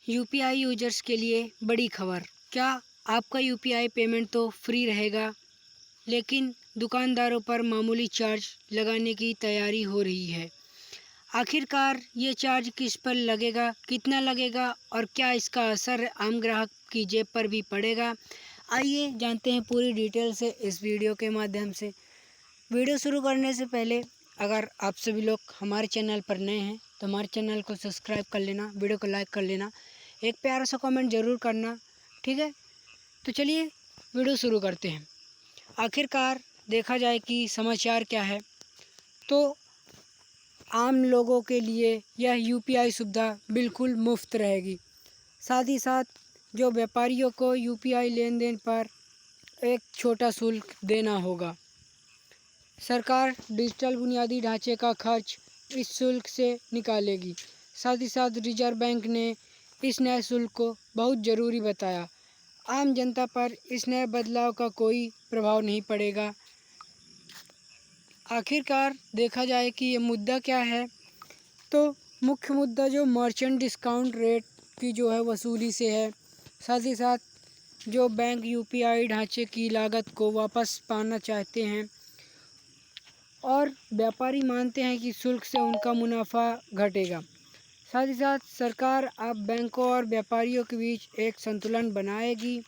UPI users के लिए बड़ी खबर। क्या आपका यूपीआई पेमेंट तो फ्री रहेगा, लेकिन दुकानदारों पर मामूली चार्ज लगाने की तैयारी हो रही है। आखिरकार ये चार्ज किस पर लगेगा, कितना लगेगा और क्या इसका असर आम ग्राहक की जेब पर भी पड़ेगा? आइए जानते हैं पूरी डिटेल से इस वीडियो के माध्यम से। वीडियो शुरू करने से पहले अगर आप सभी लोग हमारे चैनल पर नए हैं तो हमारे चैनल को सब्सक्राइब कर लेना, वीडियो को लाइक कर लेना, एक प्यारा सा कमेंट ज़रूर करना, ठीक है। तो चलिए वीडियो शुरू करते हैं। आखिरकार देखा जाए कि समाचार क्या है, तो आम लोगों के लिए यह यूपीआई सुविधा बिल्कुल मुफ्त रहेगी। साथ ही साथ जो व्यापारियों को यूपीआई लेन देन पर एक छोटा शुल्क देना होगा। सरकार डिजिटल बुनियादी ढांचे का खर्च इस शुल्क से निकालेगी। साथ ही साथ रिजर्व बैंक ने इस नए शुल्क को बहुत ज़रूरी बताया। आम जनता पर इस नए बदलाव का कोई प्रभाव नहीं पड़ेगा। आखिरकार देखा जाए कि ये मुद्दा क्या है, तो मुख्य मुद्दा जो मर्चेंट डिस्काउंट रेट की जो है वसूली से है। साथ ही साथ जो बैंक यूपीआई ढांचे की लागत को वापस पाना चाहते हैं और व्यापारी मानते हैं कि शुल्क से उनका मुनाफा घटेगा। साथ ही साथ सरकार अब बैंकों और व्यापारियों के बीच एक संतुलन बनाएगी।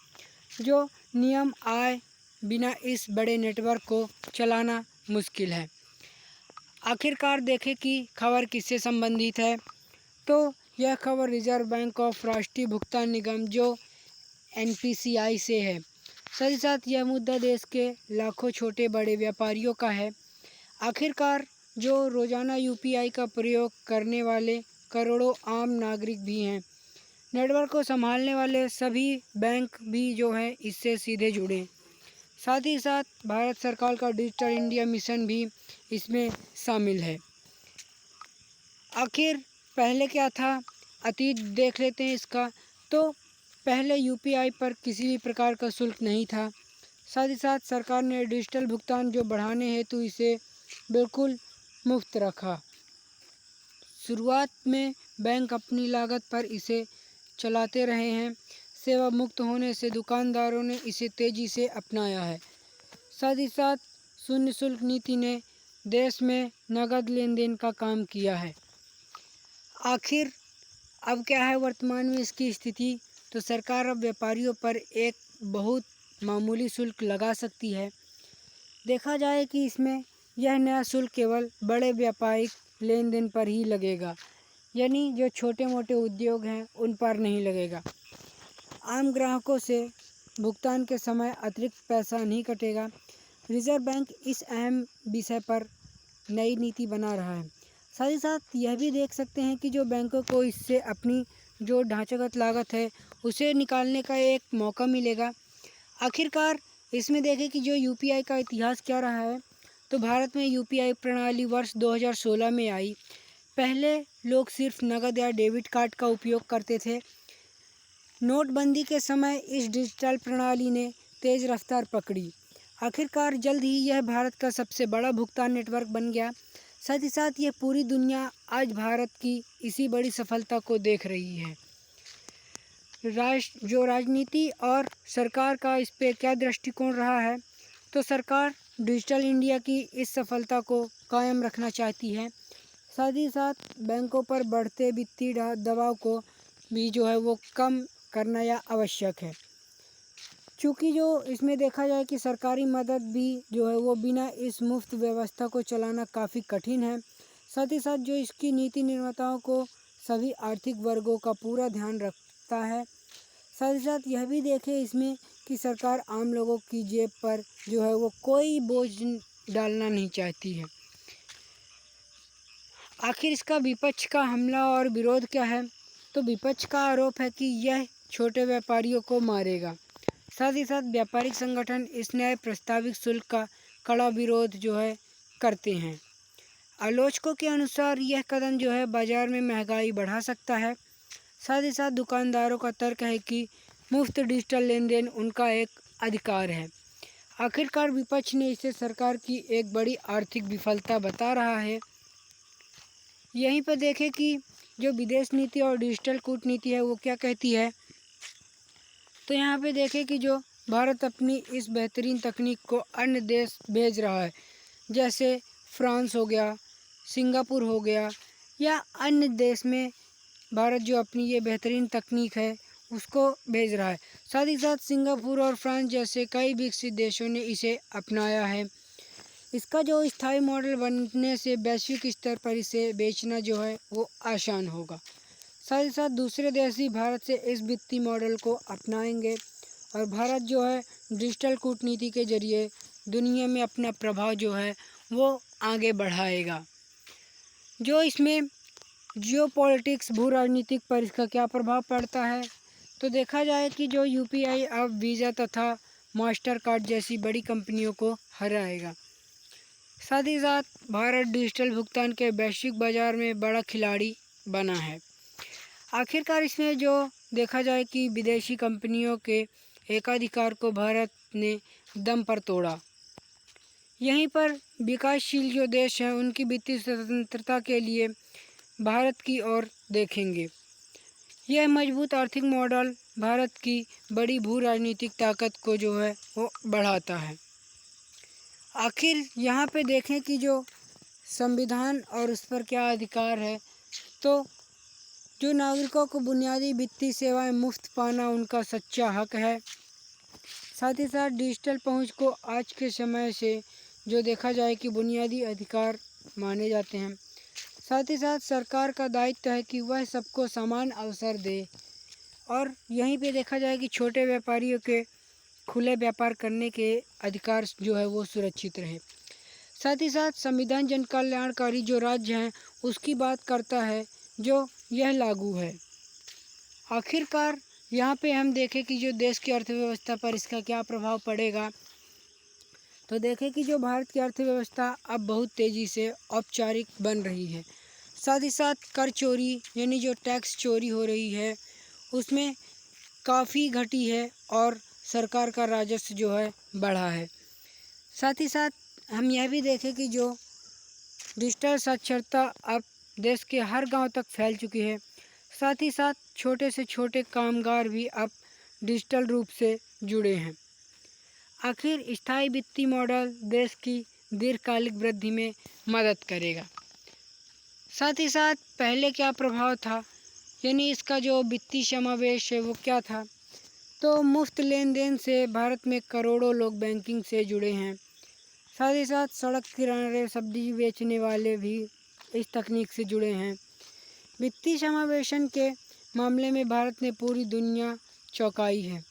जो नियम आए बिना इस बड़े नेटवर्क को चलाना मुश्किल है। आखिरकार देखें कि खबर किससे संबंधित है, तो यह खबर रिजर्व बैंक ऑफ राष्ट्रीय भुगतान निगम जो एनपीसीआई से है। साथ ही साथ यह मुद्दा देश के लाखों छोटे बड़े व्यापारियों का है। आखिरकार जो रोज़ाना यूपीआई का प्रयोग करने वाले करोड़ों आम नागरिक भी हैं। नेटवर्क को संभालने वाले सभी बैंक भी जो है इससे सीधे जुड़े। साथ ही साथ भारत सरकार का डिजिटल इंडिया मिशन भी इसमें शामिल है। आखिर पहले क्या था, अतीत देख लेते हैं इसका। तो पहले यूपीआई पर किसी भी प्रकार का शुल्क नहीं था। साथ ही साथ सरकार ने डिजिटल भुगतान जो बढ़ाने हेतु इसे बिल्कुल मुफ्त रखा। शुरुआत में बैंक अपनी लागत पर इसे चलाते रहे हैं। सेवा मुक्त होने से दुकानदारों ने इसे तेज़ी से अपनाया है। साथ ही साथ शून्य शुल्क नीति ने देश में नगद लेन देन का काम किया है। आखिर अब क्या है वर्तमान में इसकी स्थिति, तो सरकार अब व्यापारियों पर एक बहुत मामूली शुल्क लगा सकती है। देखा जाए कि इसमें यह नया शुल्क केवल बड़े व्यापारिक लेन देन पर ही लगेगा, यानी जो छोटे मोटे उद्योग हैं उन पर नहीं लगेगा। आम ग्राहकों से भुगतान के समय अतिरिक्त पैसा नहीं कटेगा। रिजर्व बैंक इस अहम विषय पर नई नीति बना रहा है। साथ ही साथ यह भी देख सकते हैं कि जो बैंकों को इससे अपनी जो ढांचागत लागत है उसे निकालने का एक मौका मिलेगा। आखिरकार इसमें देखें कि जो यूपीआई का इतिहास क्या रहा है, तो भारत में यूपीआई प्रणाली वर्ष 2016 में आई। पहले लोग सिर्फ नकद या डेबिट कार्ड का उपयोग करते थे। नोटबंदी के समय इस डिजिटल प्रणाली ने तेज़ रफ्तार पकड़ी। आखिरकार जल्द ही यह भारत का सबसे बड़ा भुगतान नेटवर्क बन गया। साथ ही साथ यह पूरी दुनिया आज भारत की इसी बड़ी सफलता को देख रही है। राजनीति और सरकार का इस पे क्या दृष्टिकोण रहा है, तो सरकार डिजिटल इंडिया की इस सफलता को कायम रखना चाहती है। साथ ही साथ बैंकों पर बढ़ते वित्तीय दबाव को भी जो है वो कम करना या आवश्यक है। चूँकि जो इसमें देखा जाए कि सरकारी मदद भी जो है वो बिना इस मुफ्त व्यवस्था को चलाना काफ़ी कठिन है। साथ ही साथ जो इसकी नीति निर्माताओं को सभी आर्थिक वर्गों का पूरा ध्यान रखता है। साथ ही साथ यह भी देखें इसमें कि सरकार आम लोगों की जेब पर जो है वो कोई बोझ डालना नहीं चाहती है। आखिर इसका विपक्ष का हमला और विरोध क्या है, तो विपक्ष का आरोप है कि यह छोटे व्यापारियों को मारेगा। साथ ही साथ व्यापारिक संगठन इस नए प्रस्तावित शुल्क का कड़ा विरोध जो है करते हैं। आलोचकों के अनुसार यह कदम जो है बाजार में महंगाई बढ़ा सकता है। साथ ही साथ दुकानदारों का तर्क है कि मुफ्त डिजिटल लेन देन उनका एक अधिकार है। आखिरकार विपक्ष ने इसे सरकार की एक बड़ी आर्थिक विफलता बता रहा है। यहीं पर देखें कि जो विदेश नीति और डिजिटल कूटनीति है वो क्या कहती है। तो यहाँ पे देखें कि जो भारत अपनी इस बेहतरीन तकनीक को अन्य देश भेज रहा है, जैसे फ्रांस हो गया, सिंगापुर हो गया, या अन्य देश में भारत जो अपनी ये बेहतरीन तकनीक है उसको भेज रहा है। साथ ही साथ सिंगापुर और फ्रांस जैसे कई विकसित देशों ने इसे अपनाया है। इसका जो स्थायी मॉडल बनने से वैश्विक स्तर पर इसे बेचना जो है वो आसान होगा। साथ ही साथ दूसरे देश भी भारत से इस वित्तीय मॉडल को अपनाएंगे और भारत जो है डिजिटल कूटनीति के जरिए दुनिया में अपना प्रभाव जो है वो आगे बढ़ाएगा। जो इसमें जियो पॉलिटिक्स भू राजनीतिक पर इसका क्या प्रभाव पड़ता है, तो देखा जाए कि जो यूपीआई अब वीज़ा तथा मास्टर कार्ड जैसी बड़ी कंपनियों को हराएगा। साथ ही साथ भारत डिजिटल भुगतान के वैश्विक बाजार में बड़ा खिलाड़ी बना है। आखिरकार इसमें जो देखा जाए कि विदेशी कंपनियों के एकाधिकार को भारत ने दम पर तोड़ा। यहीं पर विकासशील जो देश हैं उनकी वित्तीय स्वतंत्रता के लिए भारत की ओर देखेंगे। यह मजबूत आर्थिक मॉडल भारत की बड़ी भू राजनीतिक ताकत को जो है वो बढ़ाता है। आखिर यहाँ पे देखें कि जो संविधान और उस पर क्या अधिकार है, तो जो नागरिकों को बुनियादी वित्तीय सेवाएं मुफ्त पाना उनका सच्चा हक है। साथ ही साथ डिजिटल पहुंच को आज के समय से जो देखा जाए कि बुनियादी अधिकार माने जाते हैं। साथ ही साथ सरकार का दायित्व है कि वह सबको समान अवसर दे और यहीं पे देखा जाए कि छोटे व्यापारियों के खुले व्यापार करने के अधिकार जो है वो सुरक्षित रहे। साथ ही साथ संविधान जन कल्याणकारी जो राज्य हैं उसकी बात करता है जो यह लागू है। आखिरकार यहाँ पे हम देखें कि जो देश की अर्थव्यवस्था पर इसका क्या प्रभाव पड़ेगा, तो देखें कि जो भारत की अर्थव्यवस्था अब बहुत तेज़ी से औपचारिक बन रही है। साथ ही साथ कर चोरी यानी जो टैक्स चोरी हो रही है उसमें काफ़ी घटी है और सरकार का राजस्व जो है बढ़ा है। साथ ही साथ हम यह भी देखें कि जो डिजिटल साक्षरता अब देश के हर गांव तक फैल चुकी है। साथ ही साथ छोटे से छोटे कामगार भी अब डिजिटल रूप से जुड़े हैं। आखिर स्थायी वित्तीय मॉडल देश की दीर्घकालिक वृद्धि में मदद करेगा। साथ ही साथ पहले क्या प्रभाव था, यानी इसका जो वित्तीय समावेश है वो क्या था, तो मुफ्त लेन देन से भारत में करोड़ों लोग बैंकिंग से जुड़े हैं। साथ ही साथ सड़क किनारे सब्जी बेचने वाले भी इस तकनीक से जुड़े हैं। वित्तीय समावेशन के मामले में भारत ने पूरी दुनिया चौंकाई है।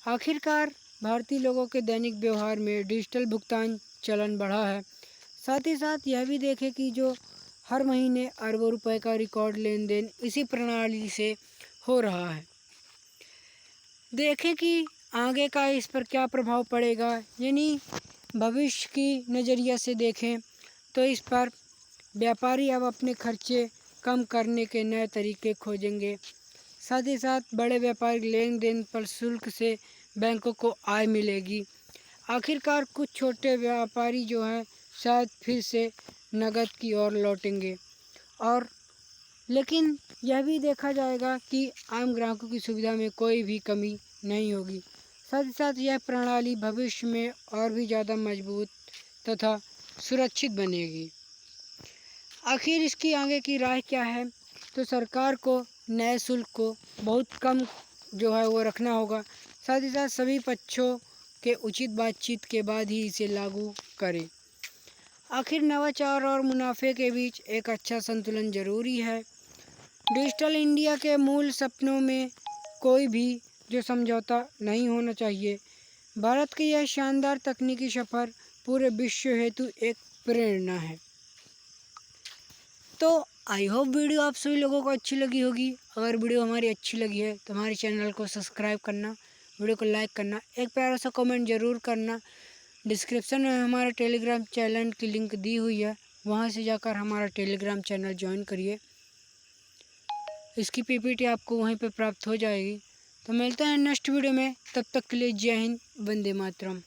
आखिरकार भारतीय लोगों के दैनिक व्यवहार में डिजिटल भुगतान चलन बढ़ा है। साथ ही साथ यह भी देखें कि जो हर महीने अरबों रुपए का रिकॉर्ड लेन देन इसी प्रणाली से हो रहा है। देखें कि आगे का इस पर क्या प्रभाव पड़ेगा, यानी भविष्य की नज़रिया से देखें तो इस पर व्यापारी अब अपने खर्चे कम करने के नए तरीके खोजेंगे। साथ ही साथ बड़े व्यापारिक लेन देन पर शुल्क से बैंकों को आय मिलेगी। आखिरकार कुछ छोटे व्यापारी जो हैं शायद फिर से नकद की ओर लौटेंगे और लेकिन यह भी देखा जाएगा कि आम ग्राहकों की सुविधा में कोई भी कमी नहीं होगी। साथ ही साथ यह प्रणाली भविष्य में और भी ज़्यादा मजबूत तथा सुरक्षित बनेगी। आखिर इसकी आगे की राय क्या है, तो सरकार को नए शुल्क को बहुत कम जो है वो रखना होगा। साथ ही साथ सभी पक्षों के उचित बातचीत के बाद ही इसे लागू करें। आखिर नवाचार और मुनाफे के बीच एक अच्छा संतुलन जरूरी है। डिजिटल इंडिया के मूल सपनों में कोई भी जो समझौता नहीं होना चाहिए। भारत की यह शानदार तकनीकी सफर पूरे विश्व हेतु एक प्रेरणा है। तो आई होप वीडियो आप सभी लोगों को अच्छी लगी होगी। अगर वीडियो हमारी अच्छी लगी है तो हमारे चैनल को सब्सक्राइब करना, वीडियो को लाइक करना, एक प्यारा सा कमेंट ज़रूर करना। डिस्क्रिप्शन में हमारा टेलीग्राम चैनल की लिंक दी हुई है, वहां से जाकर हमारा टेलीग्राम चैनल ज्वाइन करिए। इसकी पीपीटी आपको वहीं पे प्राप्त हो जाएगी। तो मिलते हैं नेक्स्ट वीडियो में, तब तक के लिए जय हिंद, वंदे मातरम।